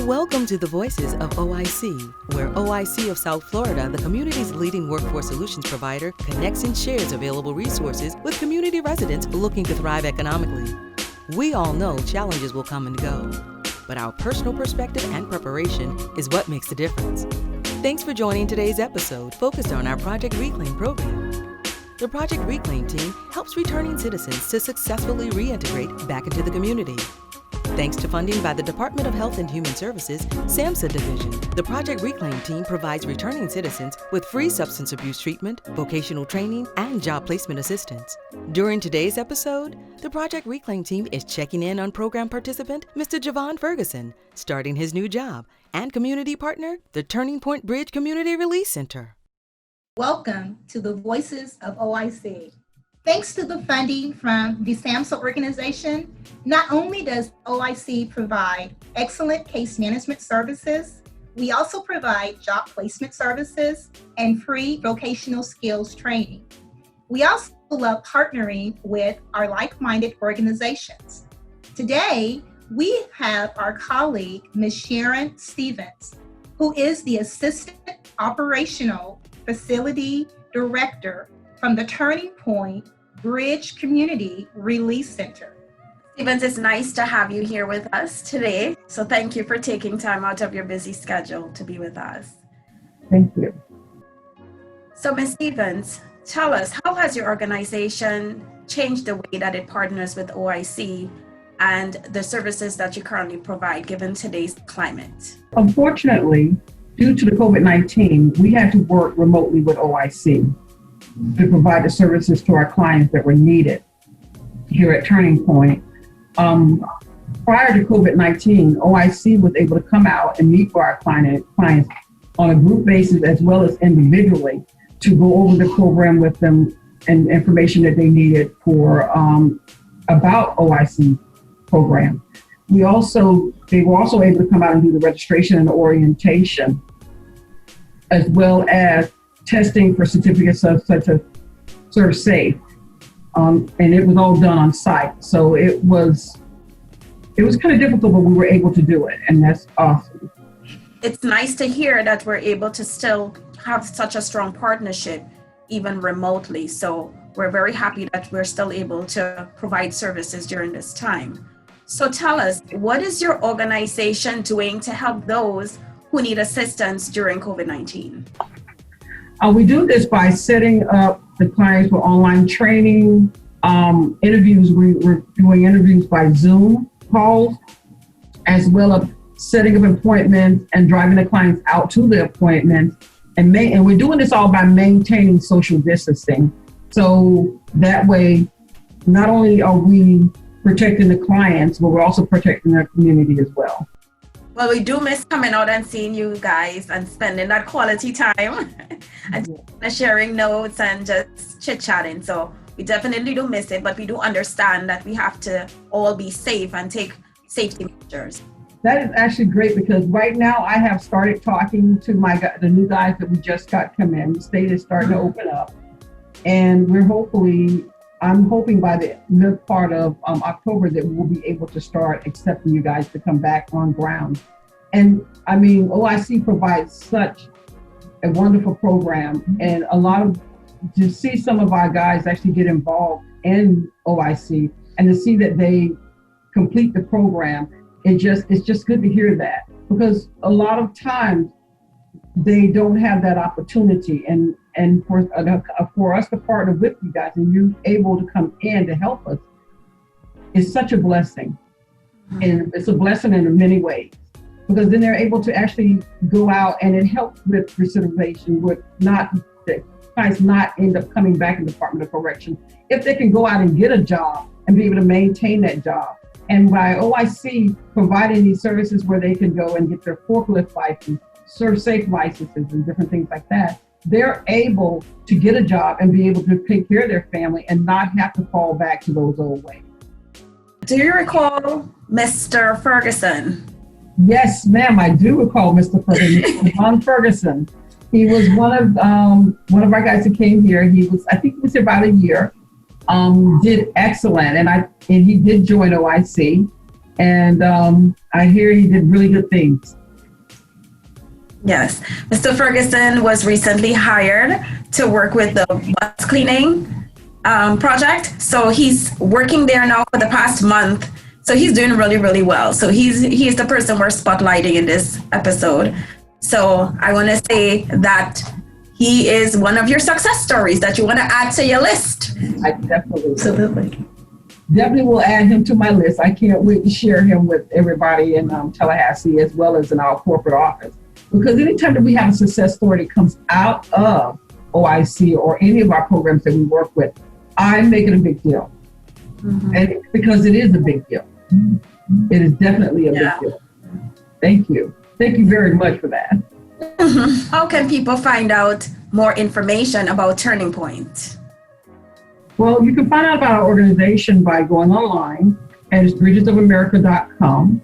Welcome to the Voices of OIC, where OIC of South Florida, the community's leading workforce solutions provider, connects and shares available resources with community residents looking to thrive economically. We all know challenges will come and go, but our personal perspective and preparation is what makes the difference. Thanks for joining today's episode focused on our Project Reclaim program. The Project Reclaim team helps returning citizens to successfully reintegrate back into the community. Thanks to funding by the Department of Health and Human Services, SAMHSA Division, the Project Reclaim team provides returning citizens with free substance abuse treatment, vocational training, and job placement assistance. During today's episode, the Project Reclaim team is checking in on program participant Mr. Javon Ferguson, starting his new job, and community partner, the Turning Point Bridge Community Release Center. Welcome to the Voices of OIC. Thanks to the funding from the SAMHSA organization, not only does OIC provide excellent case management services, we also provide job placement services and free vocational skills training. We also love partnering with our like-minded organizations. Today, we have our colleague, Ms. Sharon Stevens, who is the Assistant Operational Facility Director from the Turning Point Bridge Community Release Center. Stevens, it's nice to have you here with us today. So thank you for taking time out of your busy schedule to be with us. Thank you. So Ms. Stevens, tell us, how has your organization changed the way that it partners with OIC and the services that you currently provide given today's climate? Unfortunately, due to the COVID-19, we had to work remotely with OIC to provide the services to our clients that were needed here at Turning Point. Prior to COVID-19, OIC was able to come out and meet with our clients on a group basis as well as individually to go over the program with them and information that they needed for about OIC program. They were also able to come out and do the registration and the orientation, as well as testing for certificates such as Serve Safe, and it was all done on site. So it was kind of difficult, but we were able to do it, and that's awesome. It's nice to hear that we're able to still have such a strong partnership, even remotely. So we're very happy that we're still able to provide services during this time. So tell us, what is your organization doing to help those who need assistance during COVID-19? We do this by setting up the clients for online training, interviews. We're doing interviews by Zoom calls, as well as setting up appointments and driving the clients out to the appointments. And we're doing this all by maintaining social distancing. So that way, not only are we protecting the clients, but we're also protecting their community as well. Well, we do miss coming out and seeing you guys and spending that quality time and sharing notes and just chit-chatting. So we definitely do miss it, but we do understand that we have to all be safe and take safety measures. That is actually great, because right now I have started talking to the new guys that we just got come in. The state is starting to open up, and I'm hoping by the mid part of October that we'll be able to start accepting you guys to come back on ground. And I mean, OIC provides such a wonderful program, and to see some of our guys actually get involved in OIC and to see that they complete the program, it's just good to hear that, because a lot of times they don't have that opportunity, and for us to partner with you guys and you able to come in to help us is such a blessing. And it's a blessing in many ways, because then they're able to actually go out, and it helps with recidivation, the clients not end up coming back in the Department of Correction if they can go out and get a job and be able to maintain that job. And by OIC providing these services where they can go and get their forklift license, Serve Safe licenses, and different things like that, they're able to get a job and be able to take care of their family and not have to fall back to those old ways. Do you recall Mr. Ferguson? Yes, ma'am, I do recall Mr. Ferguson, Javon Ferguson. He was one of our guys that came here. I think he was here about a year. Did excellent, and he did join OIC. And I hear he did really good things. Yes. Mr. Ferguson was recently hired to work with the bus cleaning project. So he's working there now for the past month. So he's doing really, really well. So he's the person we're spotlighting in this episode. So I want to say that he is one of your success stories that you want to add to your list. I definitely Absolutely. Definitely will add him to my list. I can't wait to share him with everybody in Tallahassee as well as in our corporate office. Because anytime that we have a success story that comes out of OIC or any of our programs that we work with, I make it a big deal. Mm-hmm. And because it is a big deal. It is definitely a big deal. Thank you. Thank you very much for that. Mm-hmm. How can people find out more information about Turning Point? Well, you can find out about our organization by going online at bridgesofamerica.com.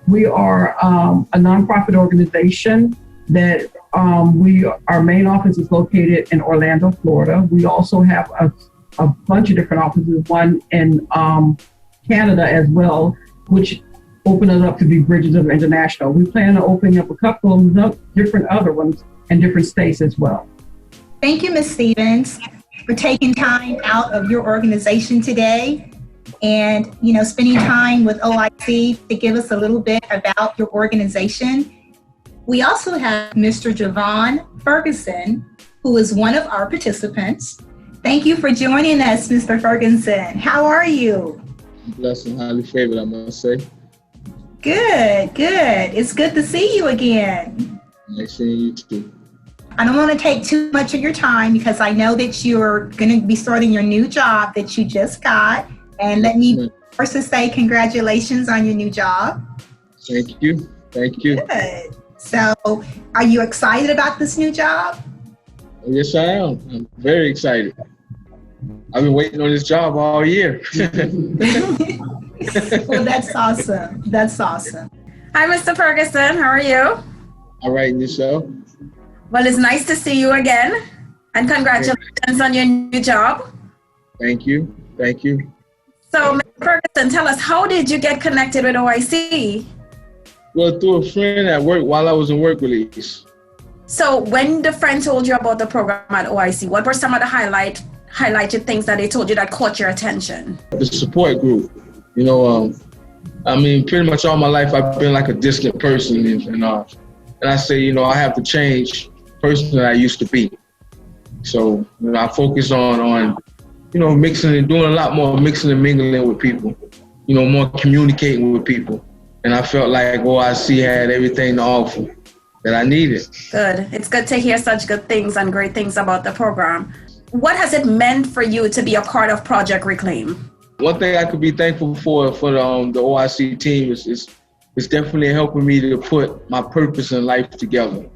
We are a nonprofit organization that our main office is located in Orlando, Florida. We also have a bunch of different offices, one in Canada as well, which open us up to be Bridges of International. We plan on opening up a couple of different other ones in different states as well. Thank you, Ms. Stevens, for taking time out of your organization today and, spending time with OIC to give us a little bit about your organization. We also have Mr. Javon Ferguson, who is one of our participants. Thank you for joining us, Mr. Ferguson. How are you? Blessed and highly favored, I must say. Good. It's good to see you again. Nice seeing you too. I don't want to take too much of your time because I know that you're going to be starting your new job that you just got. And let me first to say congratulations on your new job. Thank you. Good. So are you excited about this new job? Yes, I am. I'm very excited. I've been waiting on this job all year. Well, that's awesome. Hi, Mr. Ferguson. How are you? All right, and yourself? Well, it's nice to see you again. And congratulations on your new job. Thank you. So, Mr. Ferguson, tell us, how did you get connected with OIC? Well, through a friend at work while I was in work release. So when the friend told you about the program at OIC, what were some of the highlighted things that they told you that caught your attention? The support group. Pretty much all my life I've been like a distant person, and I say, I have to change the person that I used to be. So, I focus on mixing and doing a lot more mixing and mingling with people, more communicating with people. And I felt like OIC had everything to offer that I needed. Good. It's good to hear such good things and great things about the program. What has it meant for you to be a part of Project Reclaim? One thing I could be thankful for the OIC team is definitely helping me to put my purpose in life together.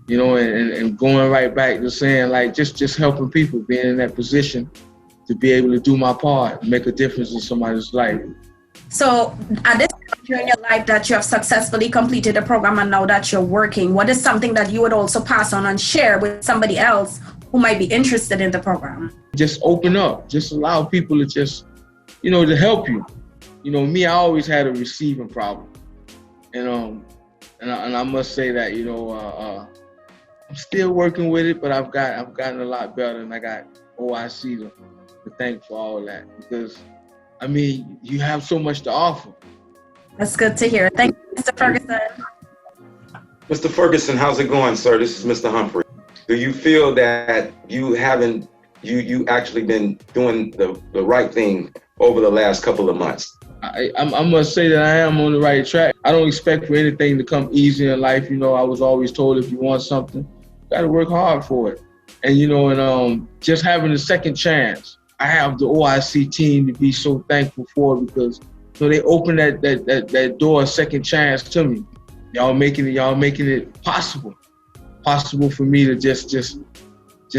And going right back to saying like just helping people, being in that position to be able to do my part, make a difference in somebody's life. So at this point in your life that you have successfully completed the program and now that you're working, what is something that you would also pass on and share with somebody else who might be interested in the program? Just open up, just allow people to just, to help you. Me, I always had a receiving problem. And I must say that, I'm still working with it, but I've gotten a lot better, and I got OIC to thank for all of that, because you have so much to offer. That's good to hear. Thank you, Mr. Ferguson. Mr. Ferguson, how's it going, sir? This is Mr. Humphrey. Do you feel that you actually been doing the right thing over the last couple of months? I must say that I am on the right track. I don't expect for anything to come easy in life. I was always told if you want something, you got to work hard for it. And, just having a second chance. I have the OIC team to be so thankful for, because they opened that door, a second chance to me. Y'all making it possible for me to just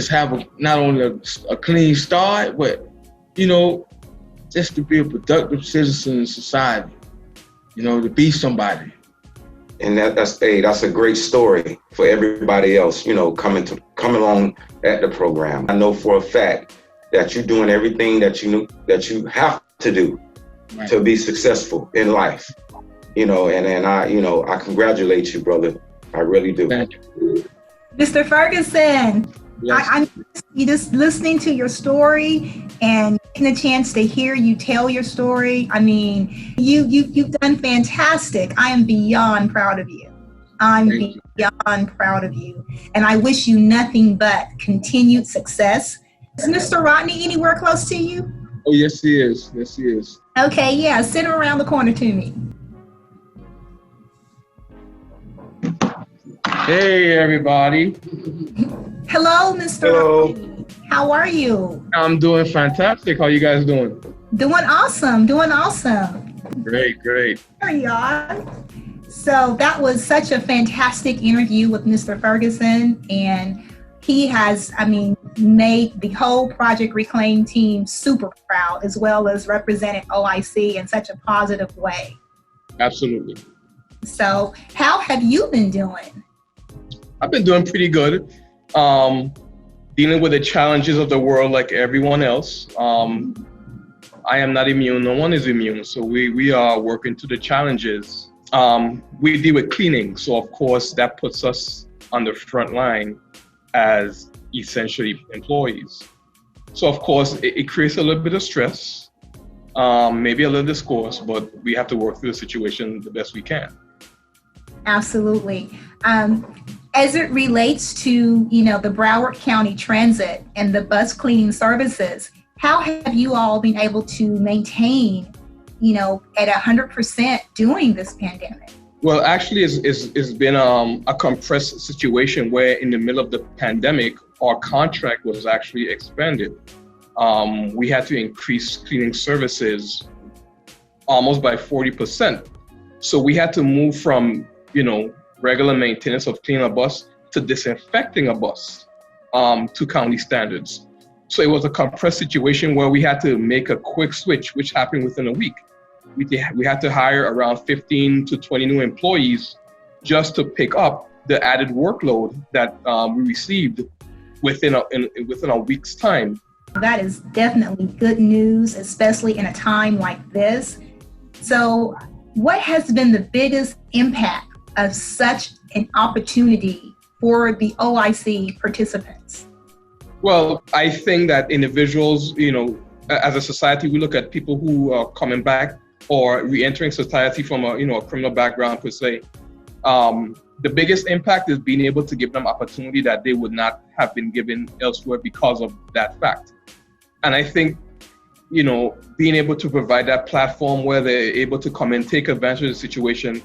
have not only a clean start, but just to be a productive citizen in society. To be somebody. And that's a great story for everybody else. Coming along at the program. I know for a fact that you're doing everything that you have to do to be successful in life. And I congratulate you, brother. I really do. Thank you. Mr. Ferguson, Yes. I'm just listening to your story and getting a chance to hear you tell your story. I mean, you've done fantastic. I am beyond proud of you. I'm beyond proud of you. And I wish you nothing but continued success. Is Mr. Rodney anywhere close to you? Oh, yes, he is. Yes, he is. Okay, yeah, send him around the corner to me. Hey, everybody. Hello, Mr. Hello. Rodney. How are you? I'm doing fantastic. How you guys doing? Doing awesome, doing awesome. Great, great. There you are. So that was such a fantastic interview with Mr. Ferguson, and he has, made the whole Project Reclaim team super proud, as well as represented OIC in such a positive way. Absolutely. So how have you been doing? I've been doing pretty good. Dealing with the challenges of the world like everyone else. I am not immune. No one is immune. So we are working through the challenges. We deal with cleaning. So of course that puts us on the front line as essentially employees. So of course it creates a little bit of stress, maybe a little discourse, but we have to work through the situation the best we can. Absolutely. As it relates to, the Broward County Transit and the bus cleaning services, how have you all been able to maintain, at 100% during this pandemic? Well, actually, it's been a compressed situation where in the middle of the pandemic, our contract was actually expanded. We had to increase cleaning services almost by 40%. So we had to move from, regular maintenance of cleaning a bus to disinfecting a bus to county standards. So it was a compressed situation where we had to make a quick switch, which happened within a week. We had to hire around 15 to 20 new employees just to pick up the added workload that we received within a week's time. That is definitely good news, especially in a time like this. So what has been the biggest impact of such an opportunity for the OIC participants? Well, I think that individuals, as a society, we look at people who are coming back or re-entering society from a criminal background per se. The biggest impact is being able to give them opportunity that they would not have been given elsewhere because of that fact. And I think, being able to provide that platform where they're able to come and take advantage of the situation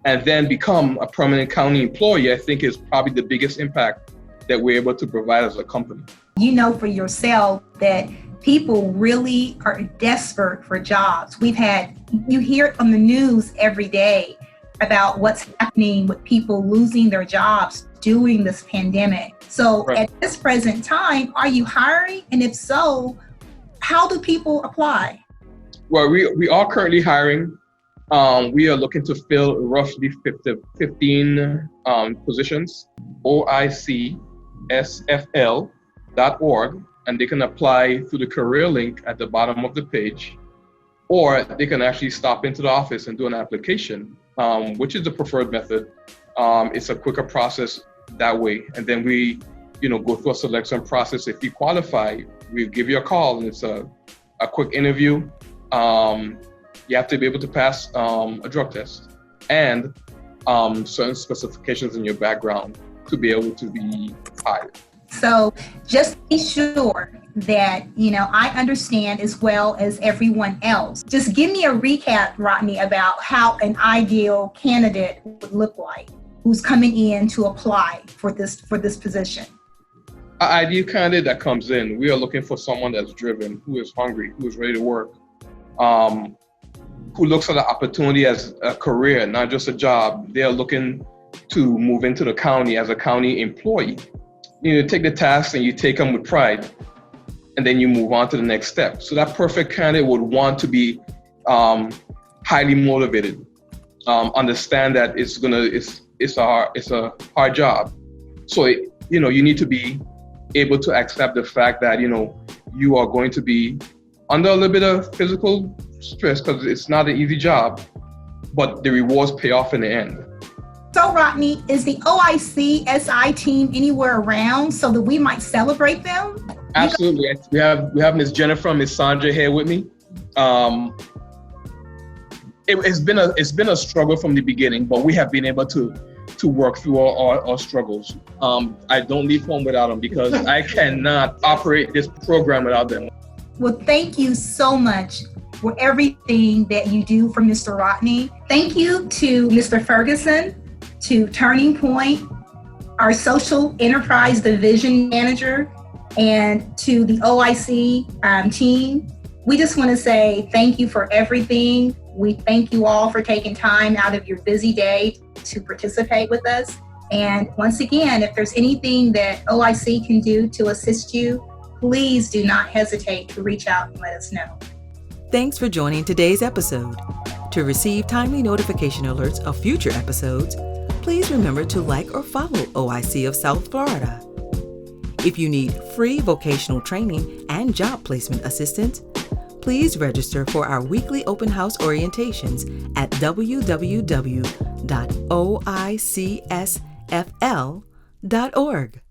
and then become a permanent county employee, I think is probably the biggest impact that we're able to provide as a company. You know for yourself that people really are desperate for jobs. You hear it on the news every day about what's happening with people losing their jobs during this pandemic. So At this present time, are you hiring? And if so, how do people apply? Well, we are currently hiring. We are looking to fill roughly 15 positions. OICSFL.org, and they can apply through the career link at the bottom of the page, or they can actually stop into the office and do an application, which is the preferred method. It's a quicker process that way, and then we, go through a selection process. If you qualify, we give you a call, and it's a quick interview. You have to be able to pass a drug test and certain specifications in your background to be able to be hired. So just be sure that, I understand as well as everyone else. Just give me a recap, Rodney, about how an ideal candidate would look like who's coming in to apply for this position. An ideal candidate that comes in, we are looking for someone that's driven, who is hungry, who is ready to work, who looks at the opportunity as a career, not just a job. They are looking to move into the county as a county employee. You take the tasks and you take them with pride, and then you move on to the next step. So that perfect candidate would want to be highly motivated, understand that it's a hard job. So you need to be able to accept the fact that you are going to be under a little bit of physical stress because it's not an easy job, but the rewards pay off in the end. So Rodney, is the OIC SI team anywhere around so that we might celebrate them? Absolutely. We have Ms. Jennifer and Ms. Sandra here with me. It's been a struggle from the beginning, but we have been able to work through our struggles. I don't leave home without them because I cannot operate this program without them. Well, thank you so much for everything that you do for Mr. Rodney. Thank you to Mr. Ferguson, to Turning Point, our Social Enterprise Division Manager, and to the OIC team. We just want to say thank you for everything. We thank you all for taking time out of your busy day to participate with us. And once again, if there's anything that OIC can do to assist you, please do not hesitate to reach out and let us know. Thanks for joining today's episode. To receive timely notification alerts of future episodes, please remember to like or follow OIC of South Florida. If you need free vocational training and job placement assistance, please register for our weekly open house orientations at www.oicsfl.org.